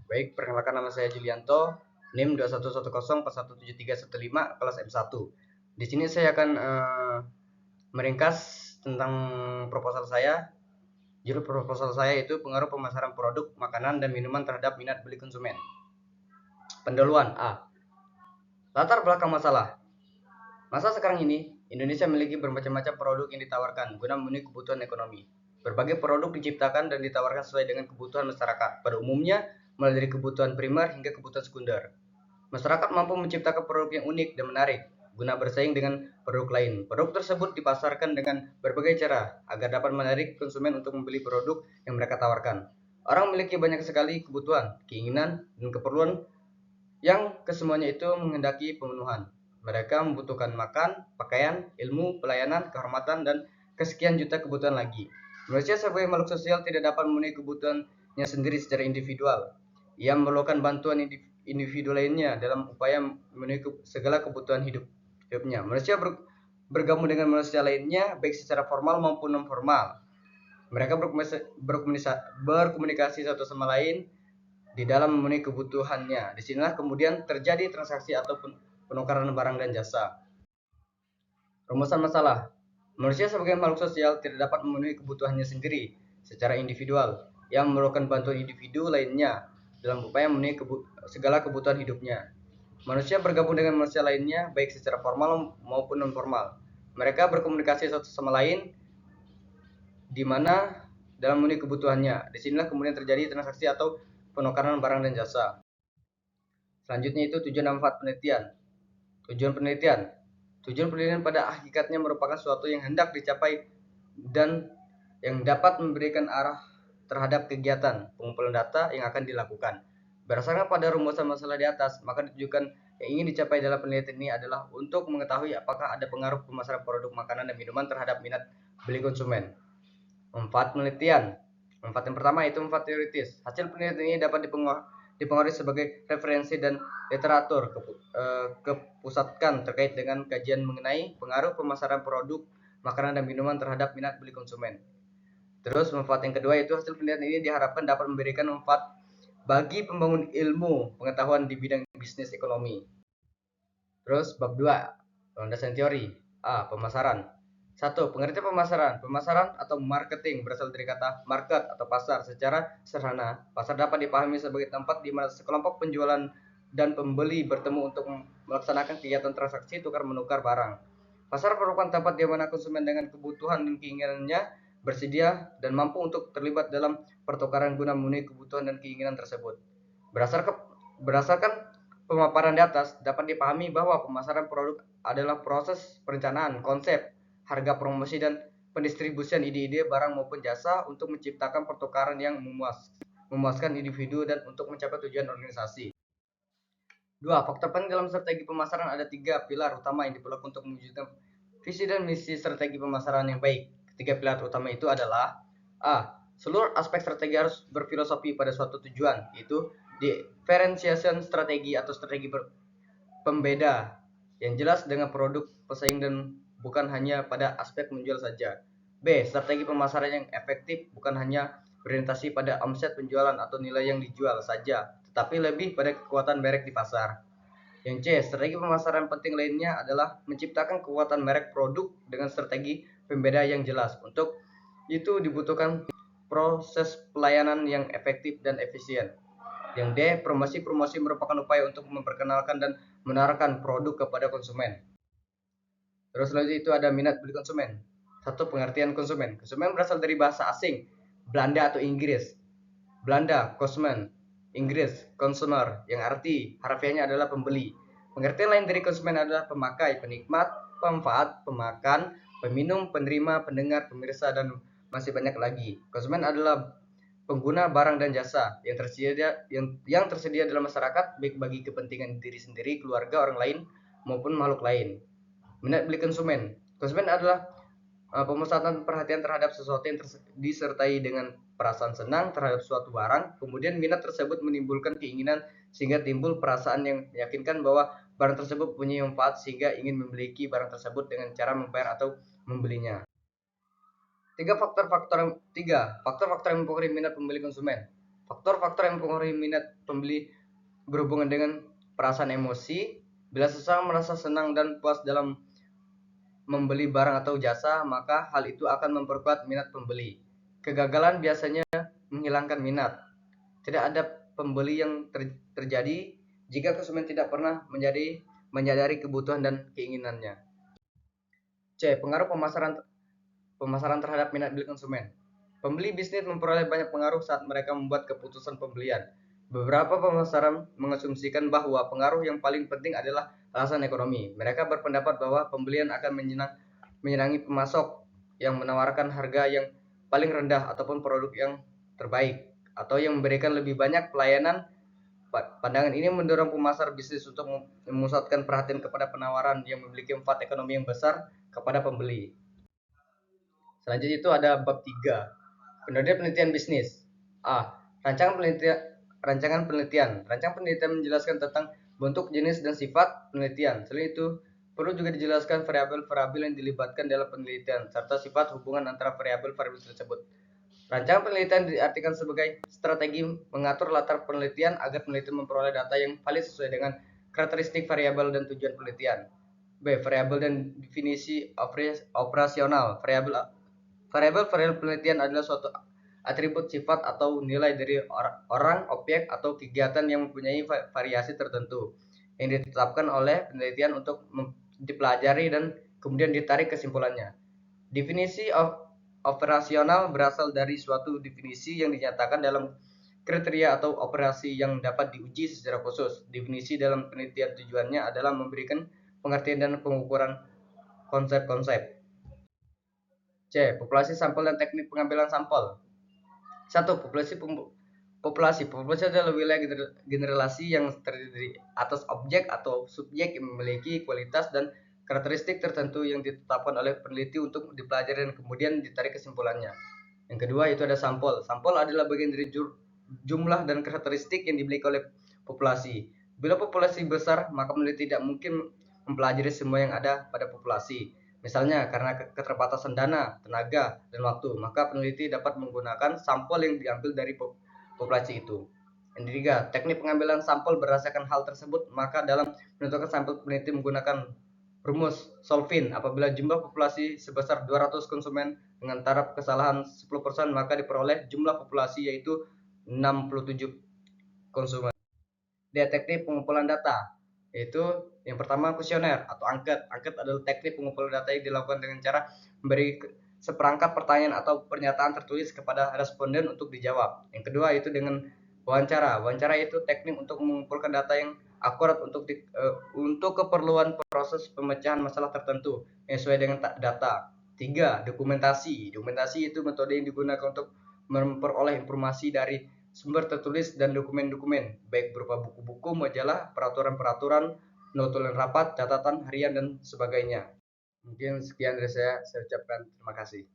Baik, perkenalkan nama saya Julianto, NIM 2110417315, kelas M1. Di sini saya akan meringkas tentang proposal saya. Judul proposal saya itu pengaruh pemasaran produk makanan dan minuman terhadap minat beli konsumen. Pendahuluan A. Latar belakang masalah. Masa sekarang ini, Indonesia memiliki bermacam-macam produk yang ditawarkan guna memenuhi kebutuhan ekonomi. Berbagai produk diciptakan dan ditawarkan sesuai dengan kebutuhan masyarakat, pada umumnya mulai dari kebutuhan primer hingga kebutuhan sekunder. Masyarakat mampu menciptakan produk yang unik dan menarik guna bersaing dengan produk lain. Produk tersebut dipasarkan dengan berbagai cara agar dapat menarik konsumen untuk membeli produk yang mereka tawarkan. Orang memiliki banyak sekali kebutuhan, keinginan, dan keperluan yang kesemuanya itu menghendaki pemenuhan. Mereka membutuhkan makan, pakaian, ilmu, pelayanan, kehormatan, dan kesekian juta kebutuhan lagi. Manusia sebagai makhluk sosial tidak dapat memenuhi kebutuhannya sendiri secara individual. Ia memerlukan bantuan individu lainnya dalam upaya memenuhi segala kebutuhan hidupnya. Manusia bergabung dengan manusia lainnya baik secara formal maupun non formal. Mereka berkomunikasi satu sama lain di dalam memenuhi kebutuhannya. Disinilah kemudian terjadi transaksi ataupun penukaran barang dan jasa. Rumusan masalah. Manusia sebagai makhluk sosial tidak dapat memenuhi kebutuhannya sendiri secara individual. Ia memerlukan bantuan individu lainnya dalam upaya memenuhi segala kebutuhan hidupnya. Manusia bergabung dengan manusia lainnya baik secara formal maupun non formal. Mereka berkomunikasi satu sama lain di mana dalam memenuhi kebutuhannya. Disinilah kemudian terjadi transaksi atau penukaran barang dan jasa. Selanjutnya itu tujuan dan manfaat penelitian. Tujuan penelitian. Tujuan penelitian pada hakikatnya merupakan sesuatu yang hendak dicapai dan yang dapat memberikan arah terhadap kegiatan pengumpulan data yang akan dilakukan. Berdasarkan pada rumusan masalah di atas, maka tujuan yang ingin dicapai dalam penelitian ini adalah untuk mengetahui apakah ada pengaruh pemasaran produk makanan dan minuman terhadap minat beli konsumen. Manfaat penelitian. Manfaat yang pertama itu manfaat teoritis. Hasil penelitian ini dapat dipengaruhi sebagai referensi dan literatur kepusatkan terkait dengan kajian mengenai pengaruh pemasaran produk makanan dan minuman terhadap minat beli konsumen. Terus manfaat yang kedua itu hasil penelitian ini diharapkan dapat memberikan manfaat bagi pembangun ilmu pengetahuan di bidang bisnis ekonomi. Terus bab 2, landasan teori. A. Pemasaran. 1. Pengertian pemasaran. Pemasaran atau marketing berasal dari kata market atau pasar. Secara sederhana, pasar dapat dipahami sebagai tempat di mana sekelompok penjualan dan pembeli bertemu untuk melaksanakan kegiatan transaksi tukar-menukar barang. Pasar merupakan tempat di mana konsumen dengan kebutuhan dan keinginannya bersedia dan mampu untuk terlibat dalam pertukaran guna memenuhi kebutuhan dan keinginan tersebut. Berdasarkan pemaparan di atas, dapat dipahami bahwa pemasaran produk adalah proses perencanaan, konsep, harga promosi, dan pendistribusian ide-ide barang maupun jasa untuk menciptakan pertukaran yang memuaskan individu dan untuk mencapai tujuan organisasi. 2. Faktor penting dalam strategi pemasaran ada 3 pilar utama yang diperlukan untuk mewujudkan visi dan misi strategi pemasaran yang baik. Ketiga pilar utama itu adalah A. Seluruh aspek strategi harus berfilosofi pada suatu tujuan, yaitu differentiation strategi atau strategi pembeda yang jelas dengan produk pesaing dan bukan hanya pada aspek menjual saja. B. Strategi pemasaran yang efektif bukan hanya berorientasi pada omset penjualan atau nilai yang dijual saja, tetapi lebih pada kekuatan merek di pasar. Yang C. Strategi pemasaran penting lainnya adalah menciptakan kekuatan merek produk dengan strategi pembeda yang jelas. Untuk itu dibutuhkan proses pelayanan yang efektif dan efisien. Yang D. Promosi merupakan upaya untuk memperkenalkan dan menawarkan produk kepada konsumen. Terus selanjutnya itu ada minat beli konsumen. 1. Pengertian konsumen. Konsumen berasal dari bahasa asing, Belanda atau Inggris. Belanda, konsumen. Inggris, consumer, yang arti harfiahnya adalah pembeli. Pengertian lain dari konsumen adalah pemakai, penikmat, pemanfaat, pemakan, peminum, penerima, pendengar, pemirsa, dan masih banyak lagi. Konsumen adalah pengguna barang dan jasa yang tersedia dalam masyarakat baik bagi kepentingan diri sendiri, keluarga, orang lain maupun makhluk lain. Minat beli konsumen. Konsumen adalah pemusatan perhatian terhadap sesuatu yang disertai dengan perasaan senang terhadap suatu barang. Kemudian minat tersebut menimbulkan keinginan sehingga timbul perasaan yang meyakinkan bahwa barang tersebut punya manfaat sehingga ingin memiliki barang tersebut dengan cara membayar atau membelinya. Tiga faktor-faktor yang mempengaruhi minat pembeli konsumen. Faktor-faktor yang mempengaruhi minat pembeli berhubungan dengan perasaan emosi. Bila seseorang merasa senang dan puas dalam membeli barang atau jasa, maka hal itu akan memperkuat minat pembeli. Kegagalan biasanya menghilangkan minat. Tidak ada pembeli yang terjadi jika konsumen tidak pernah menyadari kebutuhan dan keinginannya. C. Pengaruh pemasaran terhadap minat beli konsumen. Pembeli bisnis memperoleh banyak pengaruh saat mereka membuat keputusan pembelian. Beberapa pemasaran mengasumsikan bahwa pengaruh yang paling penting adalah alasan ekonomi. Mereka berpendapat bahwa pembelian akan menyenangi pemasok yang menawarkan harga yang paling rendah ataupun produk yang terbaik, atau yang memberikan lebih banyak pelayanan. Pandangan ini mendorong pemasar bisnis untuk memusatkan perhatian kepada penawaran yang memiliki manfaat ekonomi yang besar kepada pembeli. Selanjutnya itu ada bab 3, penelitian penelitian bisnis. A. Rancangan penelitian. Rancangan penelitian menjelaskan tentang bentuk, jenis, dan sifat penelitian. Selain itu, perlu juga dijelaskan variabel-variabel yang dilibatkan dalam penelitian, serta sifat hubungan antara variabel-variabel tersebut. Rancangan penelitian diartikan sebagai strategi mengatur latar penelitian agar penelitian memperoleh data yang valid sesuai dengan karakteristik variabel dan tujuan penelitian. B. Variabel dan definisi operasional. Variabel penelitian adalah suatu atribut, sifat, atau nilai dari orang, objek, atau kegiatan yang mempunyai variasi tertentu yang ditetapkan oleh penelitian untuk dipelajari dan kemudian ditarik kesimpulannya. Definisi operasional berasal dari suatu definisi yang dinyatakan dalam kriteria atau operasi yang dapat diuji secara khusus. Definisi dalam penelitian tujuannya adalah memberikan pengertian dan pengukuran konsep-konsep. C. Populasi sampel dan teknik pengambilan sampel. 1. Populasi adalah wilayah generasi yang terdiri atas objek atau subjek yang memiliki kualitas dan karakteristik tertentu yang ditetapkan oleh peneliti untuk dipelajari dan kemudian ditarik kesimpulannya. Yang kedua itu ada sampel. Sampel adalah bagian dari jumlah dan karakteristik yang dimiliki oleh populasi. Bila populasi besar, maka peneliti tidak mungkin mempelajari semua yang ada pada populasi. Misalnya karena keterbatasan dana, tenaga, dan waktu, maka peneliti dapat menggunakan sampel yang diambil dari populasi itu. Yang ketiga, teknik pengambilan sampel berdasarkan hal tersebut, maka dalam menentukan sampel peneliti menggunakan rumus Solvin. Apabila jumlah populasi sebesar 200 konsumen dengan taraf kesalahan 10%, maka diperoleh jumlah populasi yaitu 67 konsumen. Teknik pengumpulan data, yaitu yang pertama kuesioner atau angket. Angket adalah teknik pengumpulan data yang dilakukan dengan cara memberi seperangkat pertanyaan atau pernyataan tertulis kepada responden untuk dijawab. Yang kedua itu dengan wawancara. Wawancara itu teknik untuk mengumpulkan data yang akurat untuk keperluan proses pemecahan masalah tertentu yang sesuai dengan data. 3. Dokumentasi. Dokumentasi itu metode yang digunakan untuk memperoleh informasi dari sumber tertulis dan dokumen-dokumen, baik berupa buku-buku, majalah, peraturan-peraturan, notulen rapat, catatan harian, dan sebagainya. Mungkin sekian dari saya ucapkan terima kasih.